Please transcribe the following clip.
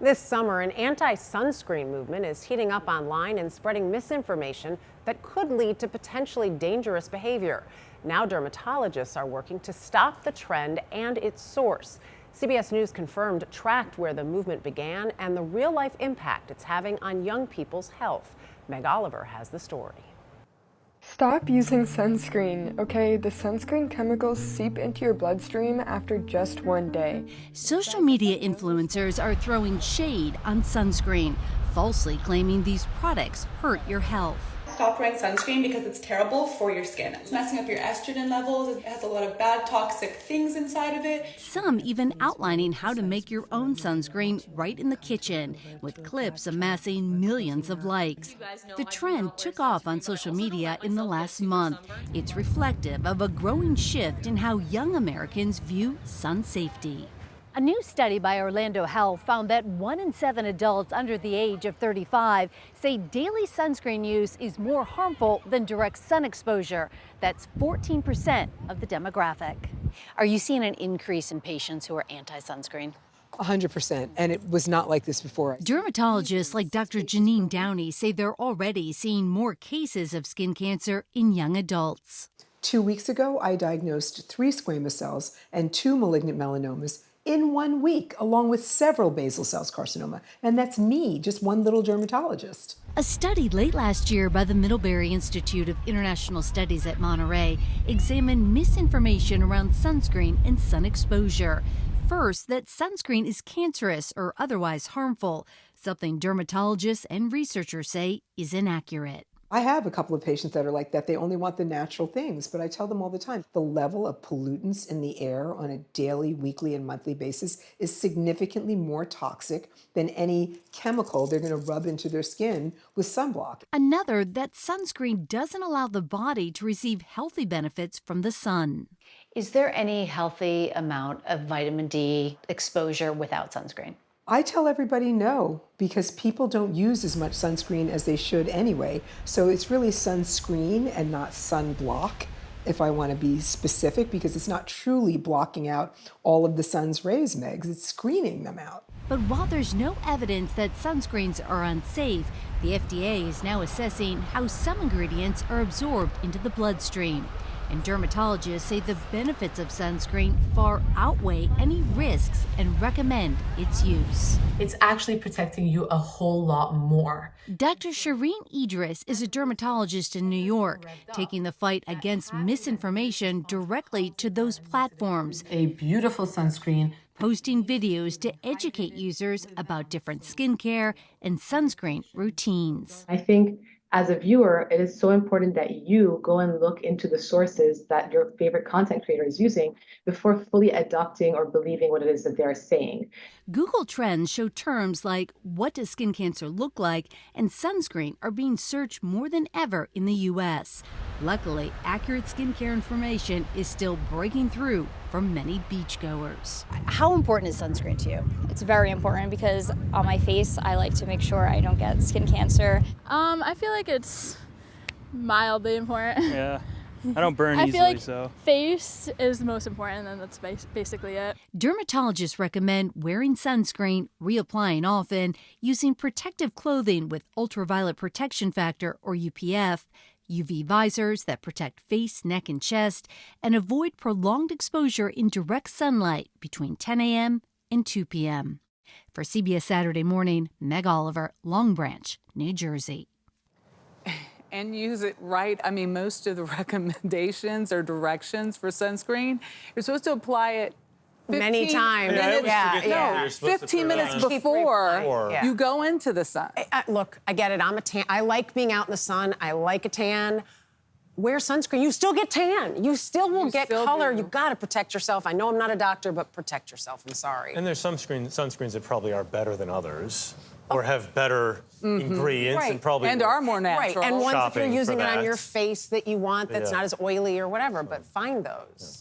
This summer, an anti-sunscreen movement is heating up online and spreading misinformation that could lead to potentially dangerous behavior. Now dermatologists are working to stop the trend and its source. CBS News confirmed tracked where the movement began and the real-life impact it's having on young people's health. Meg Oliver has the story. Stop using sunscreen, okay? The sunscreen chemicals seep into your bloodstream after just one day. Social media influencers are throwing shade on sunscreen, falsely claiming these products hurt your health. Stop wearing sunscreen because it's terrible for your skin. It's messing up your estrogen levels. It has a lot of bad toxic things inside of it. Some even outlining how to make your own sunscreen right in the kitchen, with clips amassing millions of likes. The trend took off on social media in the last month. It's reflective of a growing shift in how young Americans view sun safety. A new study by Orlando Health found that 1 in 7 adults under the age of 35 say daily sunscreen use is more harmful than direct sun exposure. That's 14% of the demographic. Are you seeing an increase in patients who are anti-sunscreen? 100%, and it was not like this before. Dermatologists like Dr. Janine Downey say they're already seeing more cases of skin cancer in young adults. 2 weeks ago, I diagnosed 3 squamous cells and 2 malignant melanomas in 1 week, along with several basal cell carcinoma. And that's me, just one little dermatologist. A study late last year by the Middlebury Institute of International Studies at Monterey examined misinformation around sunscreen and sun exposure. First, that sunscreen is cancerous or otherwise harmful, something dermatologists and researchers say is inaccurate. I have a couple of patients that are like that. They only want the natural things, but I tell them all the time, the level of pollutants in the air on a daily, weekly, and monthly basis is significantly more toxic than any chemical they're going to rub into their skin with sunblock. Another, that sunscreen doesn't allow the body to receive healthy benefits from the sun. Is there any healthy amount of vitamin D exposure without sunscreen? I tell everybody no, because people don't use as much sunscreen as they should anyway. So it's really sunscreen and not sunblock, if I want to be specific, because it's not truly blocking out all of the sun's rays, Megs. It's screening them out. But while there's no evidence that sunscreens are unsafe, the FDA is now assessing how some ingredients are absorbed into the bloodstream. And dermatologists say the benefits of sunscreen far outweigh any risks and recommend its use. It's actually protecting you a whole lot more. Dr. Shireen Idris is a dermatologist in New York, taking the fight against misinformation directly to those platforms. A beautiful sunscreen. Posting videos to educate users about different skincare and sunscreen routines. I think as a viewer, it is so important that you go and look into the sources that your favorite content creator is using before fully adopting or believing what it is that they're saying. Google Trends show terms like "what does skin cancer look like" and sunscreen are being searched more than ever in the U.S. Luckily, accurate skincare information is still breaking through for many beachgoers. How important is sunscreen to you? It's very important because on my face, I like to make sure I don't get skin cancer. I feel like it's mildly important. Yeah, I don't burn I easily, feel like so. Face is the most important, and that's basically it. Dermatologists recommend wearing sunscreen, reapplying often, using protective clothing with ultraviolet protection factor or UPF, UV visors that protect face, neck, and chest, and avoid prolonged exposure in direct sunlight between 10 a.m. and 2 p.m. For CBS Saturday Morning, Meg Oliver, Long Branch, New Jersey. And use it right. I mean, most of the recommendations or directions for sunscreen, you're supposed to apply it many times. No, 15 minutes before you go into the sun. Look, I get it. I'm a tan. I like being out in the sun. I like a tan. Wear sunscreen. You still get tan. You still will get color. You got to protect yourself. I know I'm not a doctor, but protect yourself. I'm sorry. And there's some sunscreens that probably are better than others, or have better ingredients and probably are more natural. Right, and ones if you're using it on your face that you want that's not as oily or whatever, but find those.